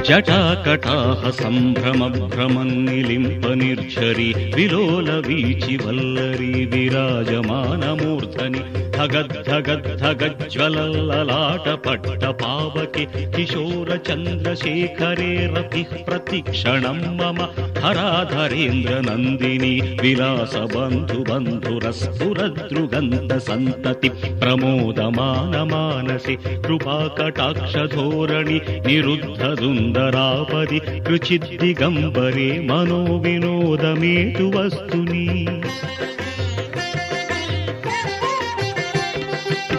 జటాకటాహ సంభ్రమభ్రమన్నిలింప నిర్ఝరి విలోల వీచి వల్లరి విరాజమానమూర్ధని ధగద్ధగద్ధగజ్వలల్లలాట పట్ట పావకి కిశోర చంద్రశేఖరే రతి ప్రతిక్షణం మమ హరాధరేంద్ర నందిని విలాస బంధు బంధురస్ఫురదృగంత సంతతి ప్రమోదమాన మానసి కృపాకటాక్షధోరణి నిరుద్ధ దుందరాపది రుచిద్దిగంబరే మనో వినోదమేతు వస్తుని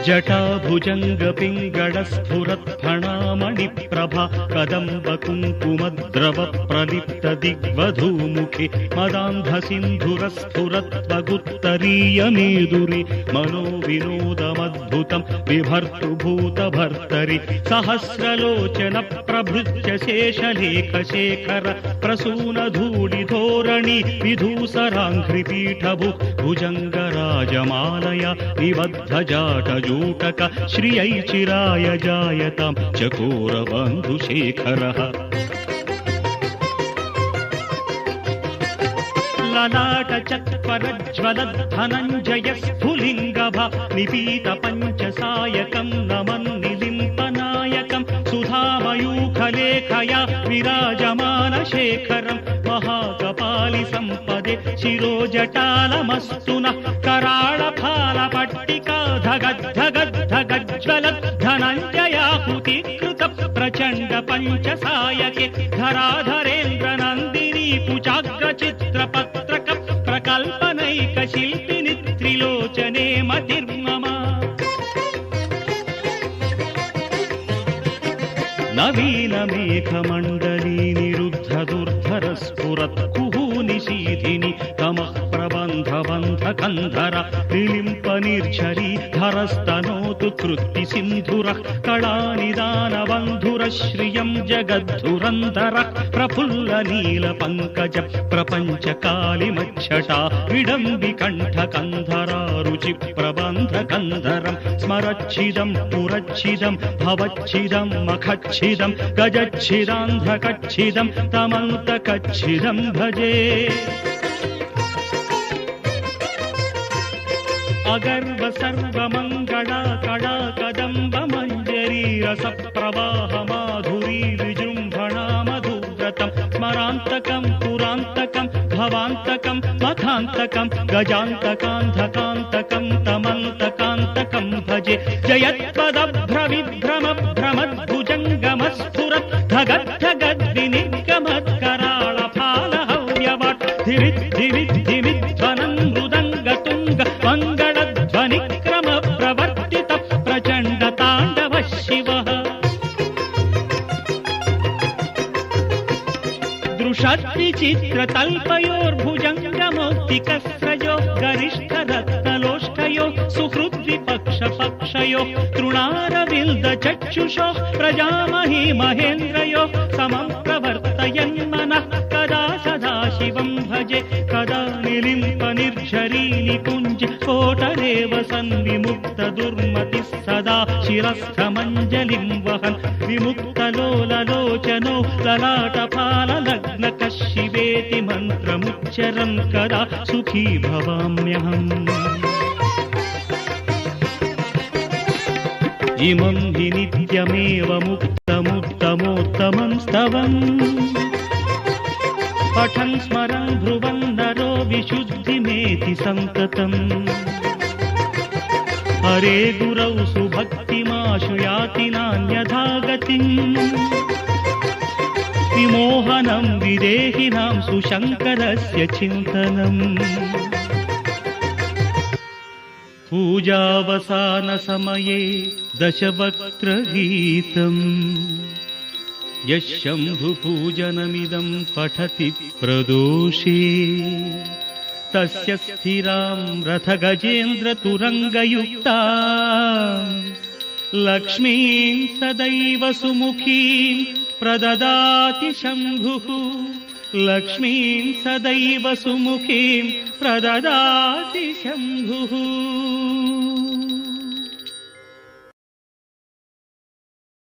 జటాభుజంగ పింగళ స్ఫురత్ఫణామణి ప్రభ కదంబ కుంకుమద్రవ ప్రలిప్త దిగ్వధూముఖి మదాంధ సింధుర స్ఫురత్వగుత్తరీయ మేదురి మనో వినోదమద్భుతం విభర్తు భూత భర్తరి సహస్రలోచన ప్రభృత్య శేషలేఖ శేఖర ప్రసూన ధూళి ధోరణి విధూసరాంఘ్రిపీఠభు భుజంగరాజమాలయ నిబద్ధ జాటజూటక శ్రియై చిరాయ జాయతాం చకోర బంధుశేఖరః లలాట చత్వరజ్వల ధనంజయ స్ఫులింగభ నిపీత పంచసాయకం నమన్నిలింపనాయకం సుధామయూఖలేఖయా విరాజమాన శేఖరం మహాకపాలి సంపదే శిరోజటాలమస్తున కరాళ ఫాల పట్టికా ధగద్ధగద్ధగజ్వల ధనంజయాహుతి కృత ప్రచండ పంచసాయకే ధరాధరేంద్ర నందిని కుచాగ్ర చిత్ర పత్రక ప్రకల్పనైక శిల్పిని త్రిలోచనే మతిర్మమ నవీన మేఘమండలీ నిరుద్ధ దుర్ధర స్ఫురత్ కుహూనిశీధిని తమః ప్రబంధ బంధ కంధర నిలింప నిర్ఝరీ ధరస్తనోతు కృత్తి సింధుర కళానిదాన బంధుర శ్రియం జగద్ధురంధర ప్రఫుల్ల నీల పంకజ ప్రపంచ కాళిమచ్చటా విడంబి కంఠ కంధరా రుచి ప్రబంధ కంధరం స్మరచ్చిదం పురచ్చిదం భవచ్చిదం మఖచ్చిదం గజచ్చిదాంధకచ్చిదం తమంతకచ్చిదం భజే అగర్వ సర్వమంగళా కళా కదంబ మంజరీ రస ప్రవాహ మాధురీ విజృంభణా మధువ్రతం స్మరాంతకం పురాంతకం భవాంతకం మఖాంతకం గజాంతకాంధకాంతకం తమంతకాంతకం భజే జయత్వదభ్ర విభ్రమ భ్రమద్భుజంగమస్ఫురత్ ధగద్ధగద్వినిగమత్కరాళ ఫాల హవ్యవట్ ధిరిద్ధివిద్ధివిధ్వనం మృదంగతుంగ మంగళధ్వనిక్రమ ప్రవర్తిత ప్రచండ తాండవ శివః దృషద్విచిత్రతల్పయోర్భుజంగమౌక్తికస్రయో గరిష్ఠరత్నలోష్టయో సుహృద్విపక్షపక్షయో తృణారవిల్ద చక్షుషో ప్రజామహీ మహేంద్రయో సమం ప్రవర్తయన్ మనః కదా సదాశివం భజే కదా నిలింప నిర్ఝరీ నికుంజ కోటరేవ సన్విముక్త దుర్మతి సదా శిరస్థమంజలిం వహన్ విముక్తలోలలోచనో లలాట ఫాల లగ్న కశివేతి మంత్రముచ్చరం కదా సుఖీ భవామ్యహం ఇమం హి నిత్యమేవ ముక్తముత్తమోత్తమం స్తవం పఠన్ స్మరన్ ధ్రువం నరో విశుద్ధిమేతి సంతతం హరే గురౌ సుభక్తిమాశు యాతి నాన్యథా గతిం విమోహనం విదేహినాం సుశంకరస్య చింతనం పూజావసాన సమయే దశవక్త్రగీతం యశంభు పూజనమిదం పఠతి ప్రదోషే తస్య స్థిరాం రథగజేంద్ర తురంగయుక్తా లక్ష్మీం సదైవ సుముఖీం ప్రదదాతి శంభుః లక్ష్మీం సదైవ సుముఖీం ప్రదదాతి శంభుః